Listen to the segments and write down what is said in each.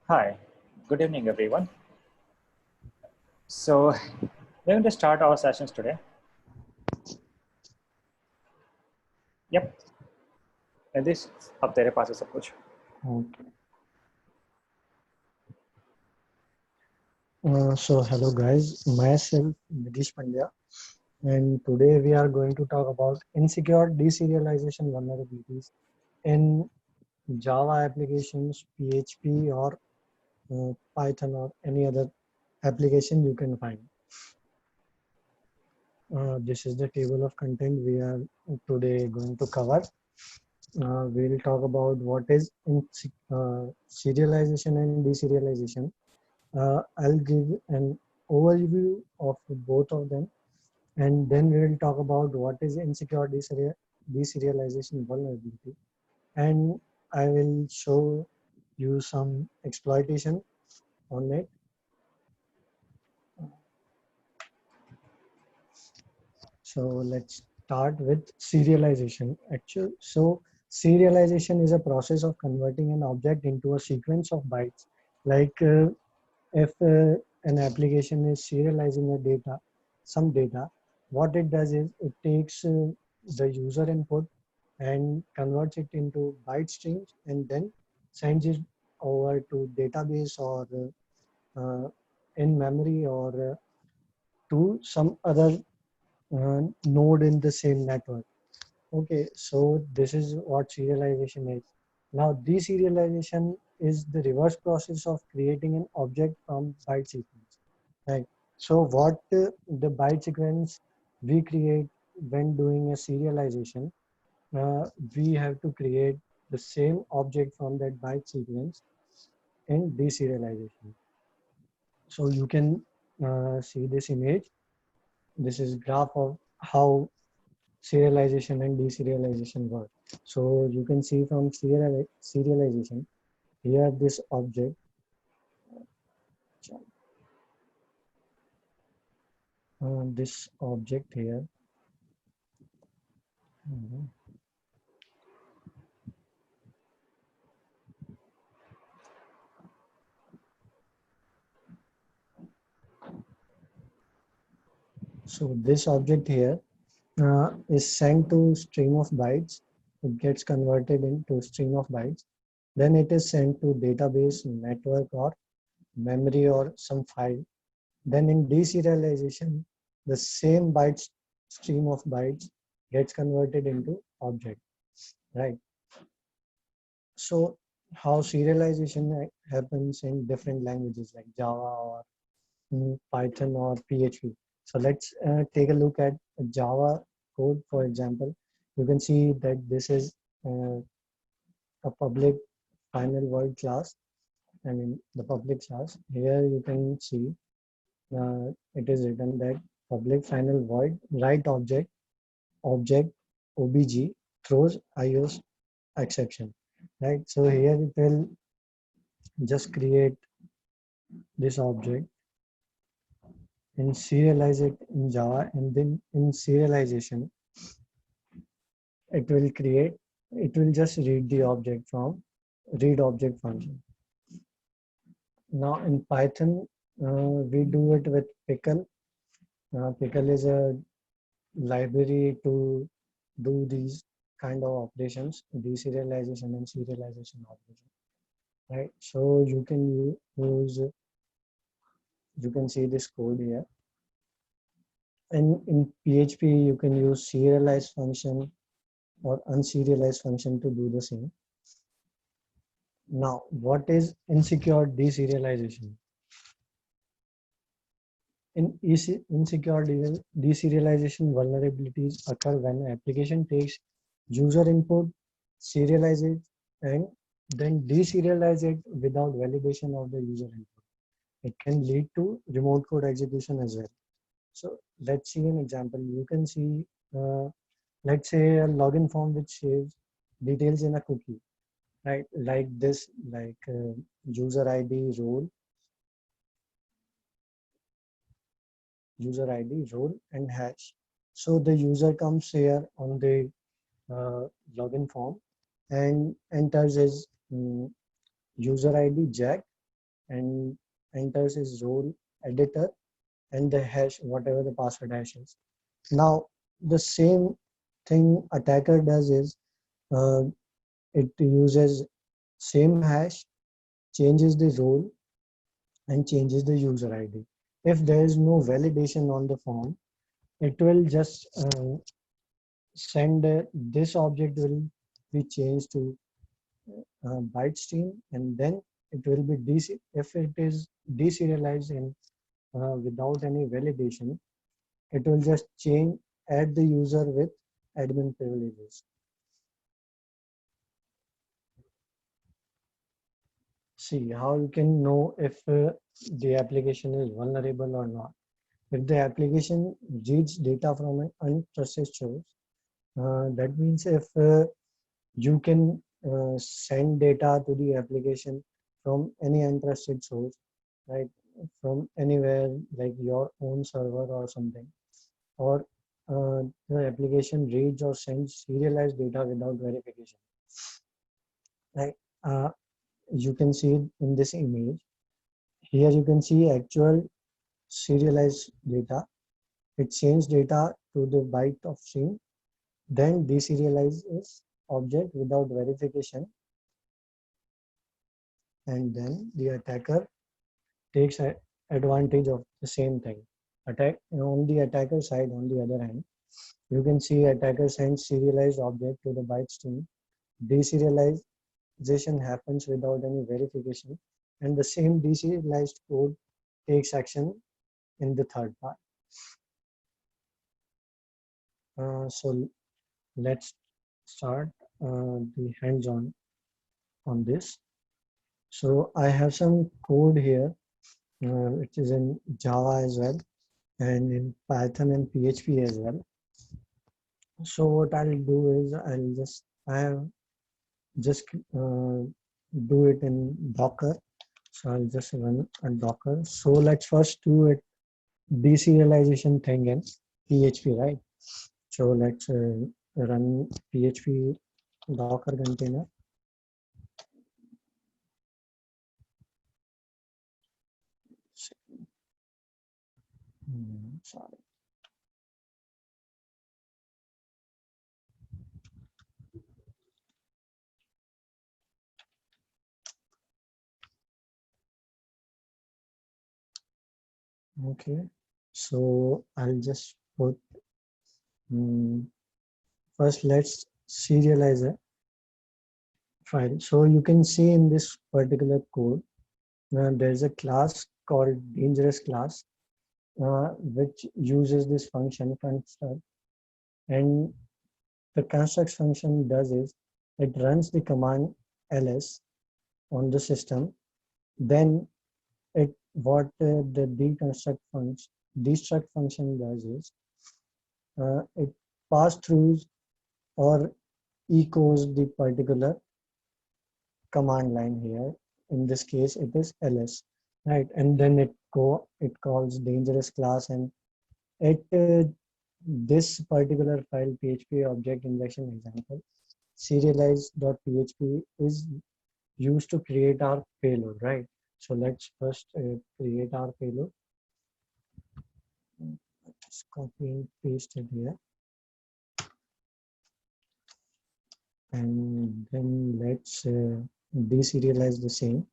Hi, good evening, everyone. So, we're going to start our sessions today. Yep, and this अब तेरे पास है सब कुछ. Okay. So hello guys, myself Nidish Pandya, and today we are going to talk about insecure deserialization vulnerabilities in Java applications, PHP or Python or any other application you can find. This is the table of content we are today going to cover. We'll talk about what is serialization and deserialization. I'll give an overview of both of them, and then we will talk about what is insecure deserialization vulnerability, and I will show you some exploitation on it. So let's start with serialization. So serialization is a process of converting an object into a sequence of bytes. Like if an application is serializing some data, what it does is it takes the user input and converts it into byte streams and then sends it over to database or in memory or to some other node in the same network. Okay, so this is what serialization is. Now, deserialization is the reverse process of creating an object from byte sequence. Right. So, what the byte sequence we create when doing a serialization, we have to create the same object from that byte sequence in deserialization. So, you can see this image. This is graph of how serialization and deserialization work. So you can see from serialization, here this object, this object here. So this object here is sent to stream of bytes. It gets converted into stream of bytes. Then it is sent to database, network, or memory or some file. Then in deserialization, the same bytes stream of bytes gets converted into object, right? So how serialization happens in different languages like Java or Python or PHP. So let's take a look at Java code, for example. You can see that this is a public final void class. I mean the public class. Here you can see it is written that public final void write object obj throws ios exception, right? So here it will just create this object and serialize it in Java, and then in serialization it will just read the object from read object function. Now in Python we do it with pickle. Pickle is a library to do these kind of operations, deserialization and serialization operation, right? So you can use, you can see this code here, and in PHP you can use serialized function or unserialized function to do the same. Now, what is insecure deserialization? Insecure deserialization vulnerabilities occur when an application takes user input, serialize it, and then deserialize it without validation of the user input. It can lead to remote code execution as well. So let's see an example. You can see, let's say a login form which saves details in a cookie, right? Like this, like user ID, role, and hash. So the user comes here on the login form and enters his user ID Jack and enters his role editor and the hash, whatever the password hash is. Now, the same thing attacker does is uh, it uses same hash, changes the role, and changes the user ID. If there is no validation on the form, it will just send this object will be changed to byte stream, and then it will be if it is deserialized and without any validation, it will just change add the user with admin privileges. See how you can know if the application is vulnerable or not. If the application reads data from an untrusted source, that means if you can send data to the application from any untrusted source, right? From anywhere like your own server or something, or the application reads or sends serialized data without verification, right? You can see it in this image. Here you can see actual serialized data. It changes data to the byte of string, then deserializes object without verification, and then the attacker takes advantage of the same thing. On the attacker side, on the other hand, you can see attacker sends serialized object to the byte string. Deserialization happens without any verification, and the same deserialized code takes action in the third part. So let's start the hands-on on this. So I have some code here, which is in Java as well, and in Python and PHP as well. So what I'll do is I have just do it in Docker. So I'll just run a Docker. So let's first do it deserialization thing in PHP, right? So let's run PHP Docker container. Sorry. Okay, so I'll just put first let's serialize a file. So you can see in this particular code, there's a class called dangerous class, which uses this function construct, and the construct function does is it runs the command ls on the system, then it what the destruct function does is it pass throughs or echoes the particular command line here. In this case, it is ls, right? And then it calls dangerous class, and it this particular file PHP object injection example serialize.php is used to create our payload, right? So let's first create our payload. Just copy and paste it here, and then let's deserialize the same.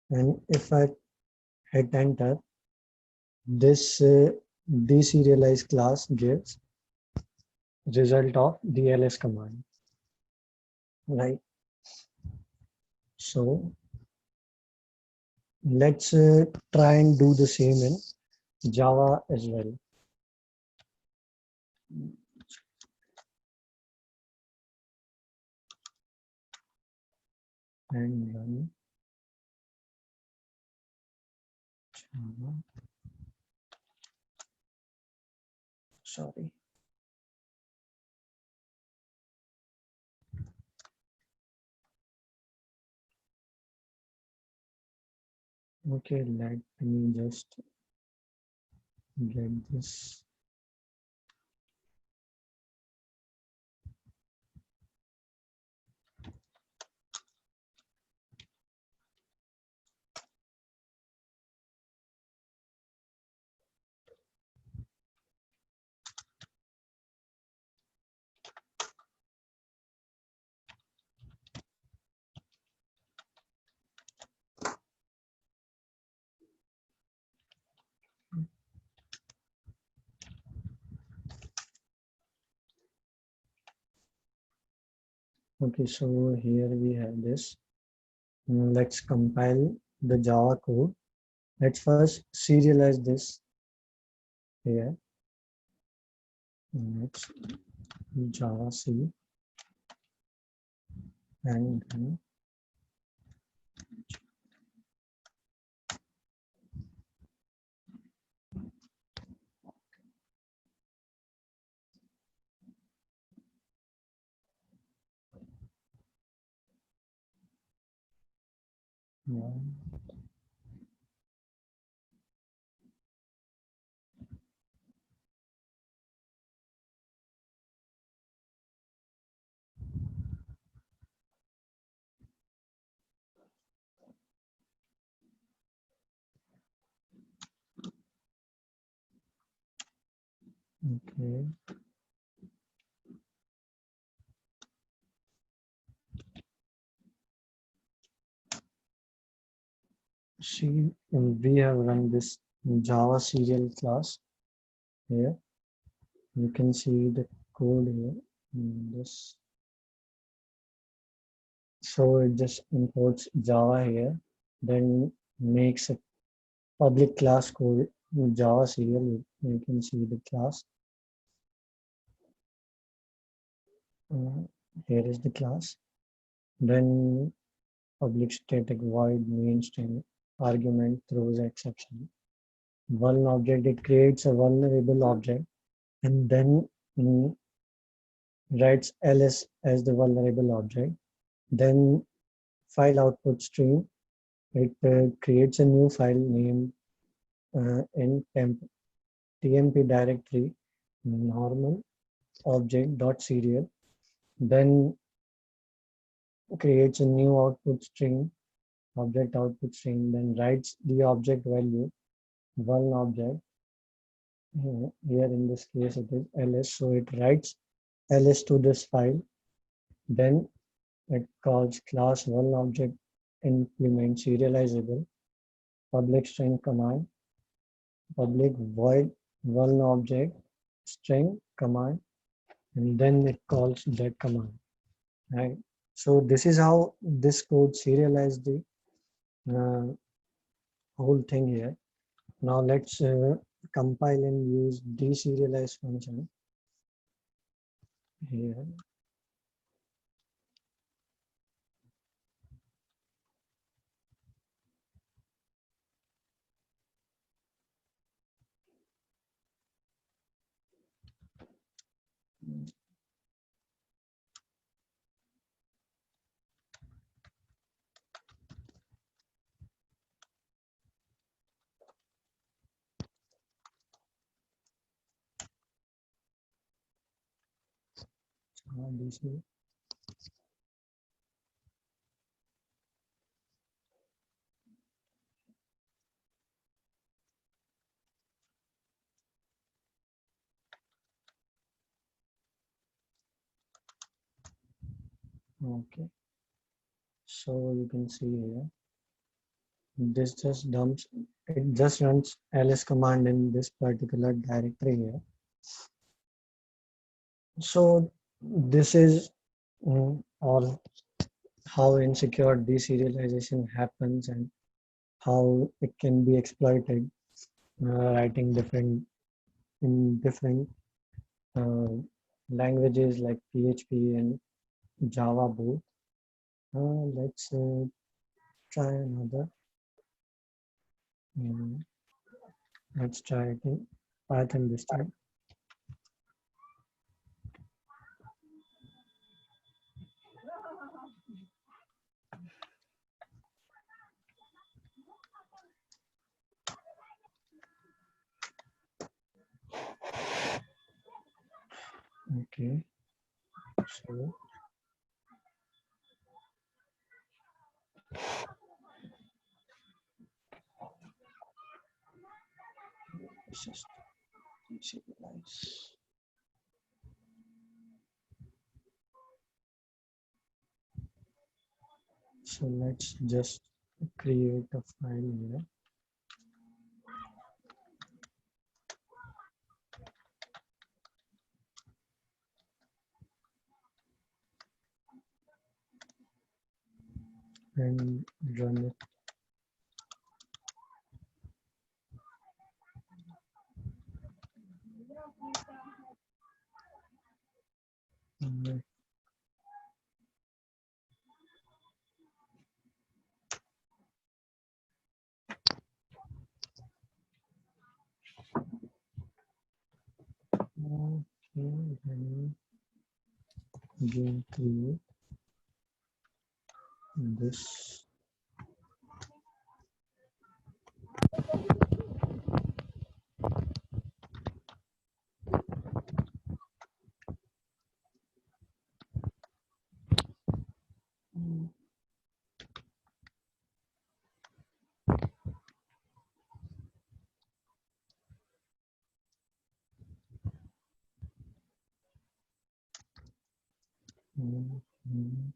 And if I hit enter, this deserialized class gives result of the ls command, right? So let's try and do the same in Java as well. And run Java. Sorry. Okay, let me just get this. Okay, so here we have this. Let's compile the Java code. Let's first serialize this here. Let's Java C and then one. Okay. See, we have run this Java serial class here. You can see the code here. This. So it just imports Java here, then makes a public class called Java serial. You can see the class. Here is the class. Then public static void main string argument throws exception. One object, it creates a vulnerable object and then writes ls as the vulnerable object. Then file output stream, it creates a new file named in tmp directory normal object dot serial, then creates a new output string, object output string, then writes the object value, one object. Here in this case it is ls, so it writes ls to this file, then it calls class one object implement serializable public string command, public void one object string command, and then it calls that command. Right. So this is how this code serialized the uh, whole thing here. Now let's compile and use deserialize function here. DC. Okay, so you can see here, this just dumps, it just runs ls command in this particular directory here. So this is all how insecure deserialization happens and how it can be exploited, writing different in different uh, languages like PHP and Java both. Let's try another. Um, let's try it in Python this time. Okay, so just serialize. So let's just create a file here. and run it. Alright. Okay, then again create this. Mhm.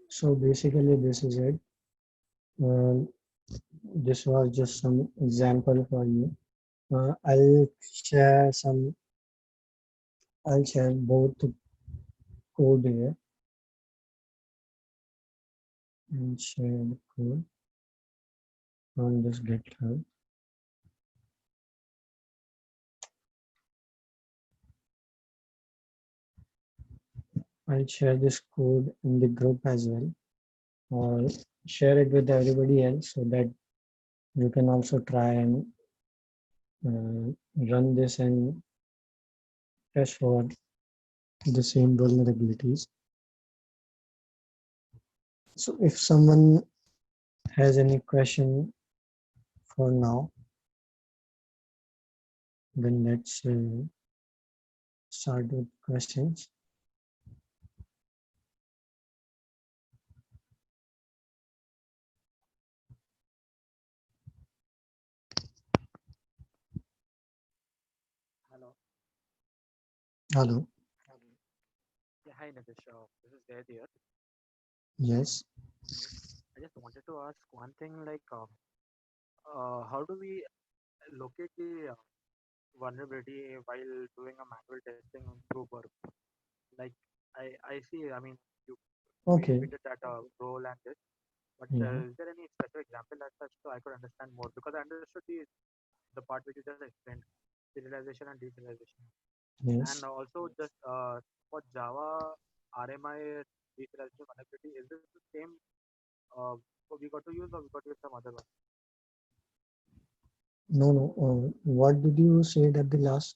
So basically, this is it. Uh, this was just some example for you. I'll share some. I'll share both the code here and share the code on this GitHub. I'll share this code in the group as well, or share it with everybody else so that you can also try and run this and test for the same vulnerabilities. So if someone has any question for now, then let's start with questions. Hello. Hello. Yeah, hi Nitish. This is Zaid here. Yes. I just wanted to ask one thing how do we locate the vulnerability while doing a manual testing on group work? Like I see, I mean, you, we Okay. did that role and this, but Yeah. is there any specific example as such so I could understand more? Because I understood the part which you just explained, serialization and deserialization. And Yes. also just for Java RMI deserialization vulnerability, is this the same we got to use or we got to use some other one? No, no. What did you say at the last?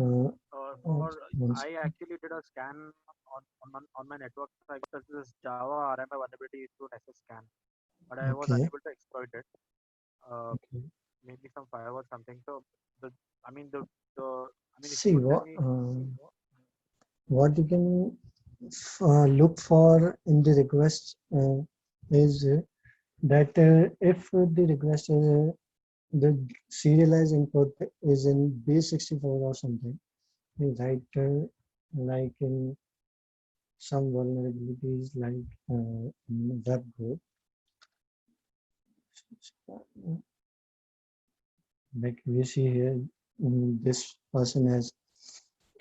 Uh, For once. I actually did a scan on my network. So I got this Java RMI vulnerability through an SS scan, but I was Okay. unable to exploit it. Uh, Okay. Maybe some firewall something. So the I mean the I mean if you See could tell what me, what you can look for in the request is that if the request is the serialized input is in base64 or something, right? Like in some vulnerabilities, like in web group, like we see here, this person has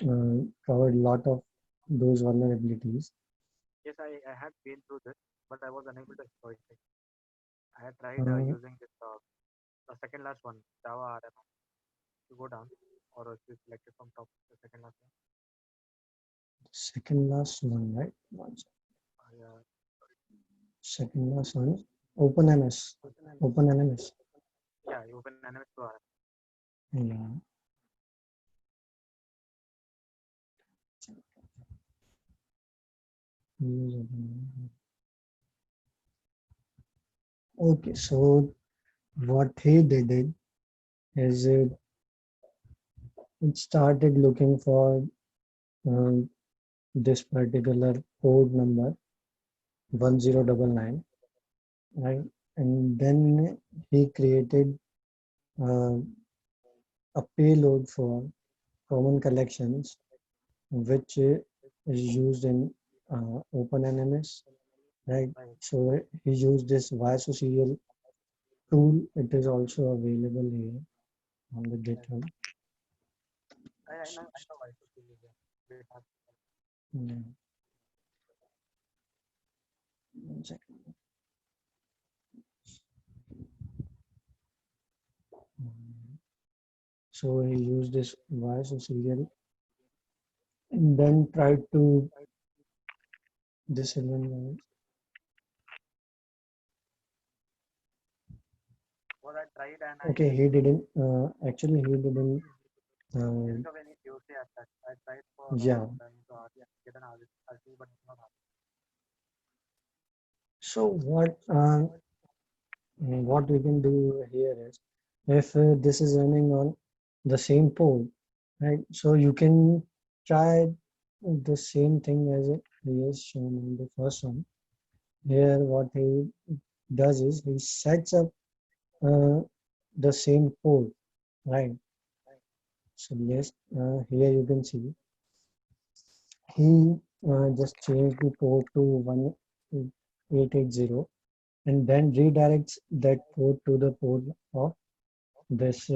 covered a lot of those vulnerabilities. yes, I had been through this, but I was unable to exploit it. I had tried Uh, using this the second last one, Java RMI, to go down, or if you select it from top, the second last one. Second last one, right? Yeah, Second last one, OpenMS. OpenMS. yeah, you open NMS to RMI. Yeah. Use OpenMS. Okay, so what he did is it started looking for um, this particular code number 1099, right? And then he created uh, a payload for common collections, which is used in OpenNMS right? Right. So he used this YSO serial tool. It is also available here on the Right. GitHub. I know why to feel it. They have Yeah, 1 second. So he used this YSO serial and then tried to disable. what I tried and I Okay, he didn't. Actually, he didn't. didn't Uh, have any POC as such. I tried for a lot yeah. of times to get an RC, but it's not happening. So what we can do here is, if this is running on the same port, right? So you can try the same thing as it is shown in the first one. Here, what he does is he sets up uh, the same port, right? So yes, here you can see he just changed the port to 1880 and then redirects that port to the port of this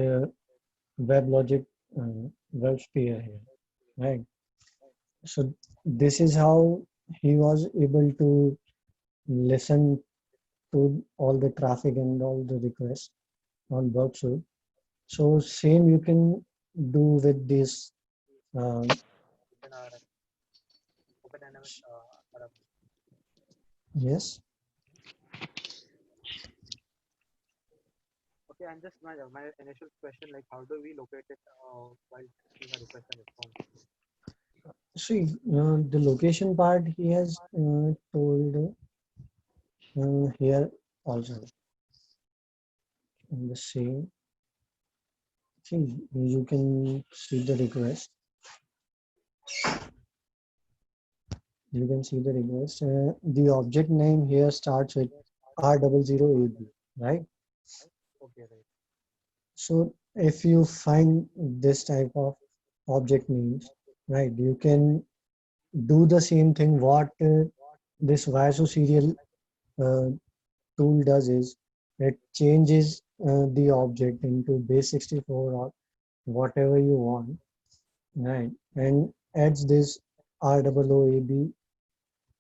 WebLogic WebSphere here, right? So this is how he was able to listen to all the traffic and all the requests on Burpsuit. So same you can do with this. Um, Open Open NMS. yes. Okay, and just my initial question, like how do we locate it while seeing a request and response? See, the location part he has told here also in the same. See, you can see the request. You can see the request. The object name here starts with R00AB, right? Okay, right. So if you find this type of object names, right, you can do the same thing. What this VISO serial uh, tool does is it changes the object into base64 or whatever you want, right, and adds this ROOAB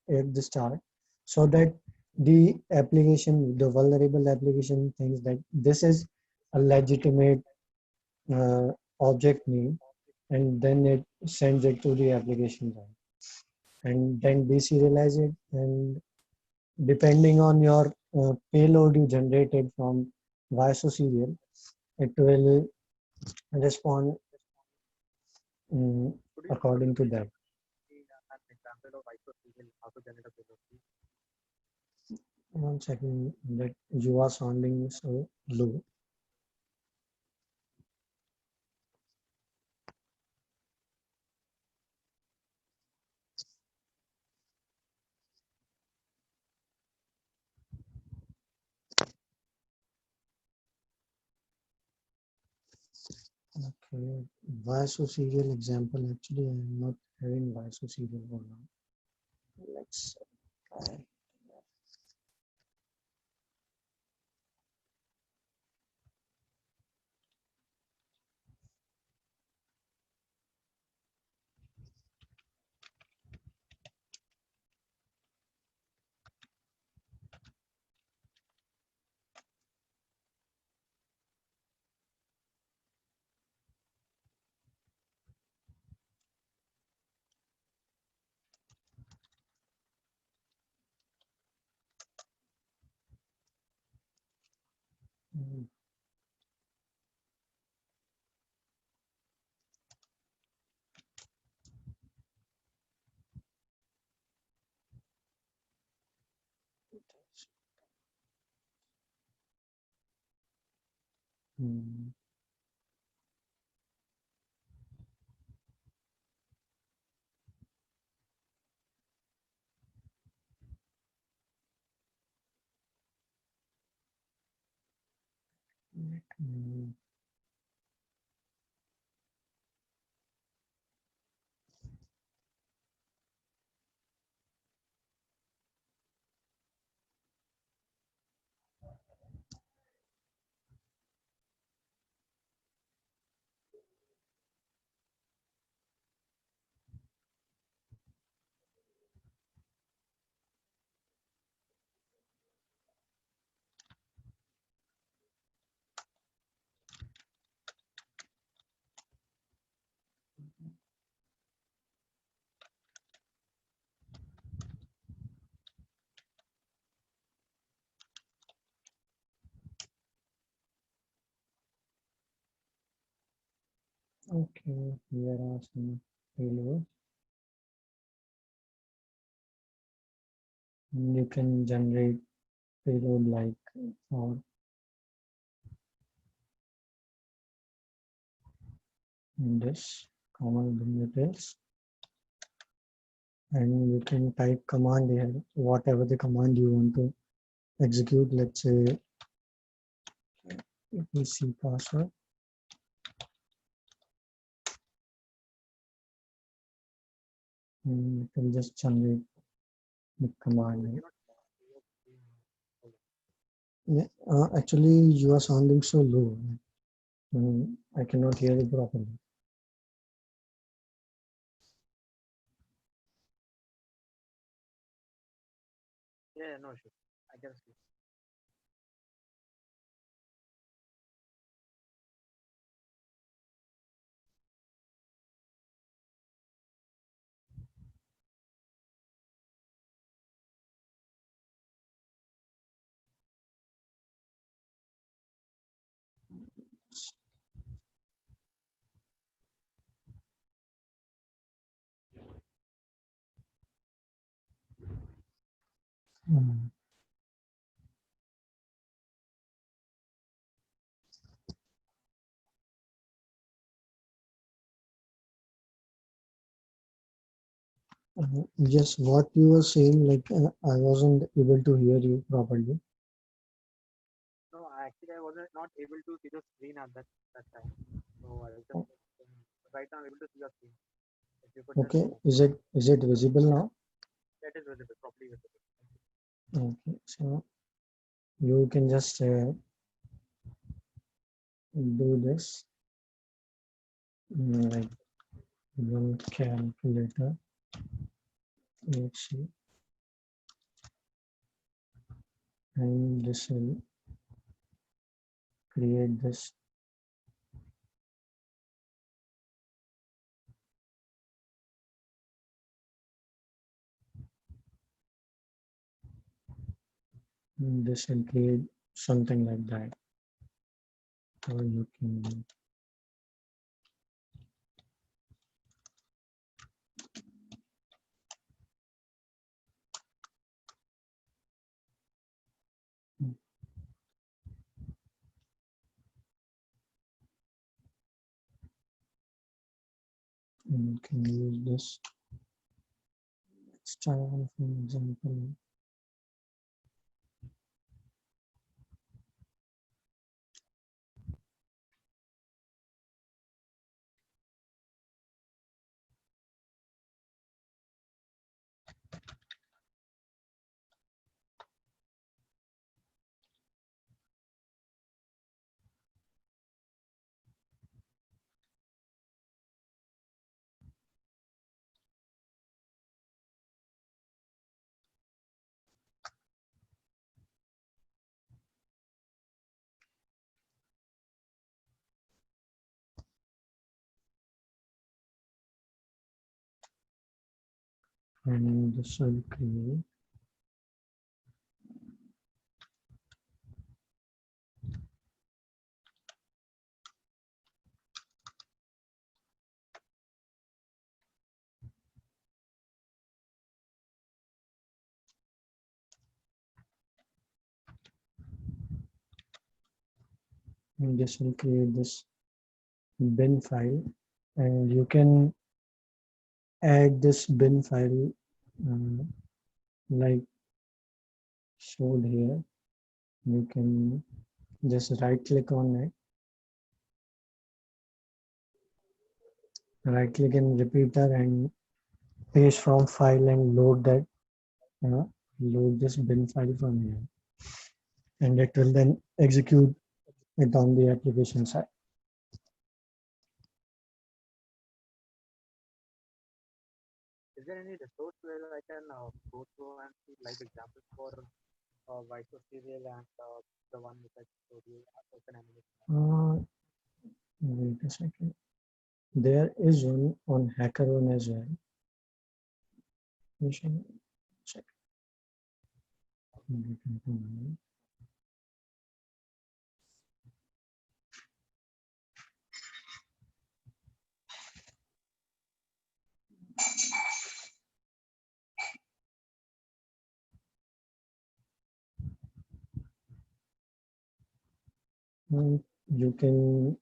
at the start so that the application, the vulnerable application thinks that this is a legitimate uh, object name, and then it sends it to the application side and then deserialize it, and depending on your payload you generated from VISO serial, it will respond Could you according to please that. give me an example of ISO serial, how to generate a POC? 1 second, that you are sounding so low. Okay, VISO serial example. Actually, I am not having VISO serial for now. Let's try. Mm, mm, mm. Okay, here are some payloads. You can generate payload like for this common details, and you can type command here, whatever the command you want to execute. Let's say PC password, and you can just generate the command. You cannot see your screen. Yeah, actually, you are sounding so low. I cannot hear you properly. Yeah, no issue. I can see. Hmm. Yes, what you were saying, like I wasn't able to hear you properly. No, actually, I wasn't not able to see the screen at that time. So I just right now I'm able to see your screen. If you could just Okay, is it visible now? that is visible, properly visible. Okay, so you can just do this like one calculator. Let's see, and this will create this. This will create something like that. Or you can use this. Let's try one for example. And this will create this bin file, and you can add this bin file uh, like showed here. You can just right click on it, right click in repeater and paste from file and load that uh, load this bin file from here, and it will then execute it on the application side. Is there any resource where I can go through and see live examples for Viso serial and the one which I showed you, open animation? Wait a second. There is one on HackerOne as well. We should check. You can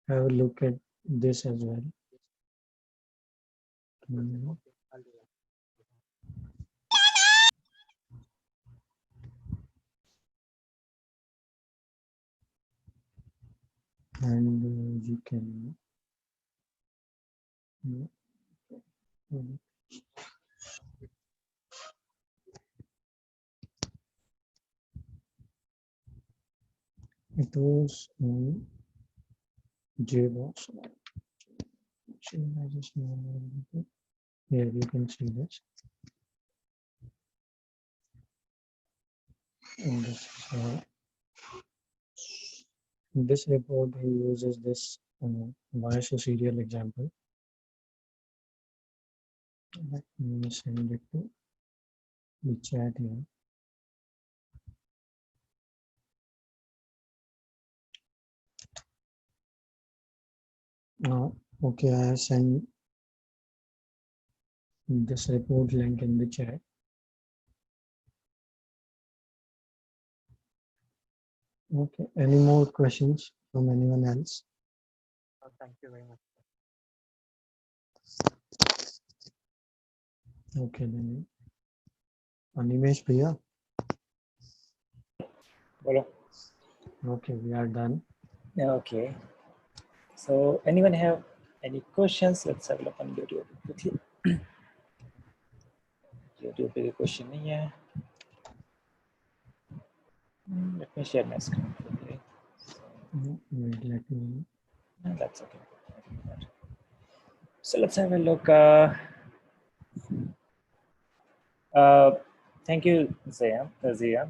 have a look at this as well. Okay, I'll do that. And you can it was JBoss. Here you can see this. And this is how this report uses this YSO serial example. Let me send it to the chat here. Okay, I send this report link in the chat. Okay, any more questions from anyone else? Thank you very much. Okay, then Animesh Priya. Bolo. Okay, we are done. Yeah, okay. So anyone have any questions? Let's have a look on YouTube quickly. YouTube पे कोई question नहीं है. Let me share my screen quickly. Wait, let me. No, that's okay. So let's have a look. Thank you, Zia, for your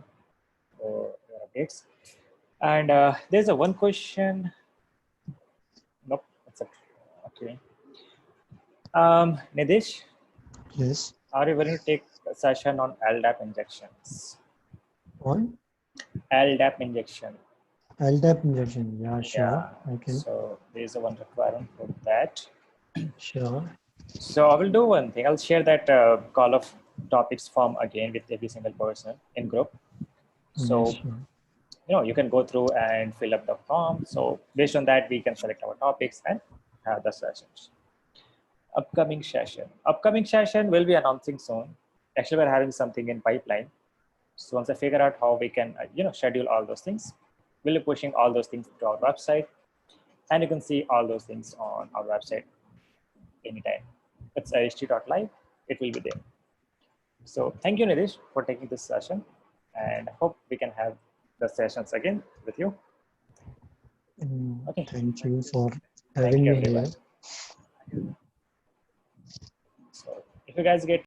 updates. And there's a one question. Nope, that's okay. Nidish, Yes. are you willing to take a session on LDAP injections? On LDAP injection. LDAP injection. Yeah, sure. Yeah. I can. So there's a one requirement for that. Sure. So I will do one thing. I'll share that call of topics form again with every single person in group. So Yes, sure. you can go through and fill up the form. So based on that, we can select our topics and have the sessions. Upcoming session will be announcing soon. Actually, we're having something in pipeline. So once I figure out how we can schedule all those things, we'll be pushing all those things to our website, and you can see all those things on our website anytime. It's ht.live. It will be there. So thank you, Nidish, for taking this session, and hope we can have the sessions again with you. Okay. Thank you for Thank having you, me everyone. here. So if you guys get